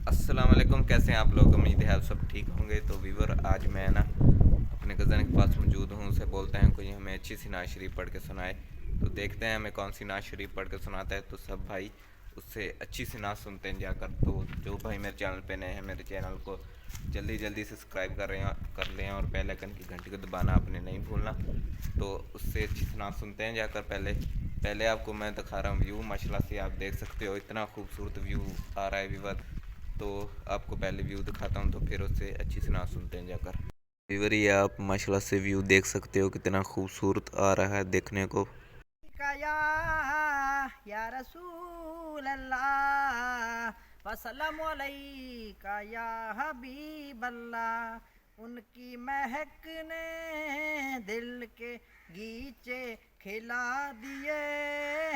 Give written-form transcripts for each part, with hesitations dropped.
अस्सलाम वालेकुम, कैसे हैं आप लोग। उम्मीद है आप सब ठीक होंगे। तो व्यूवर, आज मैं ना अपने कज़न के पास मौजूद हूँ। उसे बोलते हैं कोई हमें अच्छी सी नात शरीफ पढ़ के सुनाए। तो देखते हैं हमें कौन सी नात शरीफ पढ़ के सुनाता है। तो सब भाई उससे अच्छी सी नात सुनते हैं जाकर। तो जो भाई मेरे चैनल पे नए हैं, मेरे चैनल को जल्दी जल्दी सब्सक्राइब कर लें और बेल आइकन की घंटी को दबाना आपने नहीं भूलना। तो उससे अच्छी सी नात सुनते हैं जाकर। पहले पहले आपको मैं दिखा रहा हूँ व्यू, माशाल्लाह से आप देख सकते हो इतना खूबसूरत व्यू आ रहा है व्यूवर। तो आपको पहले व्यू दिखाता हूँ, तो फिर उससे अच्छी से ना सुनते हैं जाकर। व्यूवर, ये आप माशाल्लाह से व्यू देख सकते हो कितना खूबसूरत आ रहा है देखने को। या रसूल अल्लाह वसल्लम अलैका या हबीब अल्लाह। उनकी महक ने दिल के गीचे खिला दिए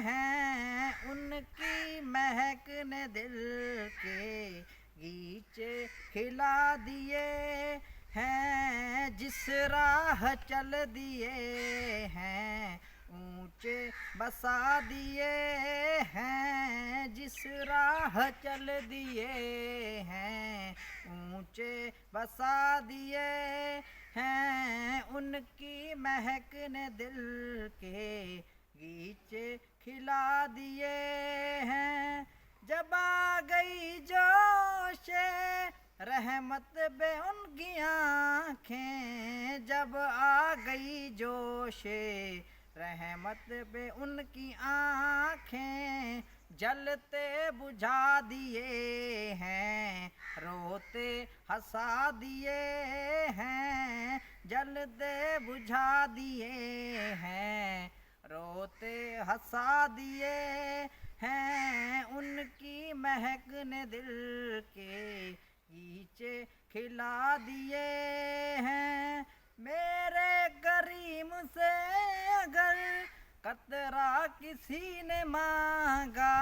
हैं। उनकी महक ने दिल के गीचे खिला दिए हैं। जिस राह चल दिए हैं ऊंचे बसा दिए हैं। जिस राह चल दिए हैं ऊंचे बसा दिए हैं। उनकी महक ने दिल के गीचे खिला दिए हैं। जब आ गई जोशे रहमत बे उनकी आँखें, जब आ गई जोशे रहमत पे उनकी आँखें, जलते बुझा दिए हैं, रोते हंसा दिए हैं। जलते बुझा दिए हैं, रोते हंसा दिए हैं। उनकी महक ने दिल के गीचे खिला दिए हैं। मेरे करीम से अगर कतरा किसी ने मांगा,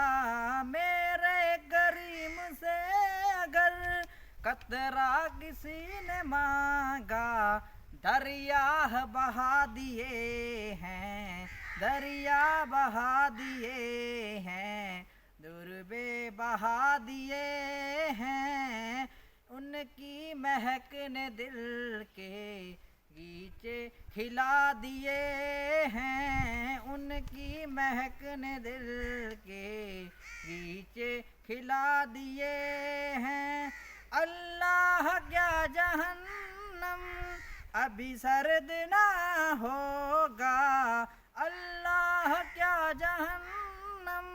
मेरे करीम से अगर कतरा किसी ने मांगा, दरिया बहा दिए हैं, दरिया बहा दिए हैं। दुर्बे बहा दिए हैं। उनकी महक ने दिल के गीचे खिला दिए हैं। उनकी महक ने दिल के गीचे खिला दिए हैं। अल्लाह क्या जहन्नम अभी सर्द ना होगा, अल्लाह क्या जहन्नम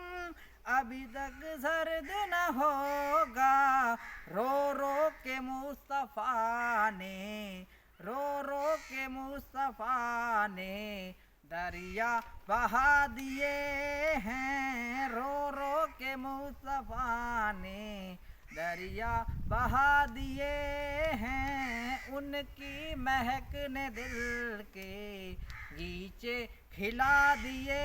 अभी तक सर्द न होगा। रो रो के मुस्तफ़ा ने, रो रो के मुस्तफ़ा ने दरिया बहा दिए हैं। रो रो के मुस्तफ़ा ने दरिया बहा दिए हैं। उनकी महक ने दिल के गीचे खिला दिए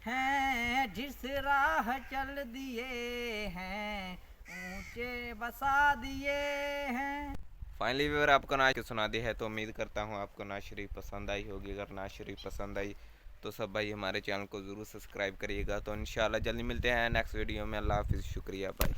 हैं। जिस राह चल दिए हैं ऊंचे बसा दिए हैं। फाइनली व्यूवर, आपको नाच सुना दी है। तो उम्मीद करता हूँ आपको नात शरीफ पसंद आई होगी। अगर नात शरीफ पसंद आई तो सब भाई हमारे चैनल को ज़रूर सब्सक्राइब करिएगा। तो इंशाल्लाह जल्दी मिलते हैं नेक्स्ट वीडियो में। अल्लाह हाफिज़, शुक्रिया, बाय।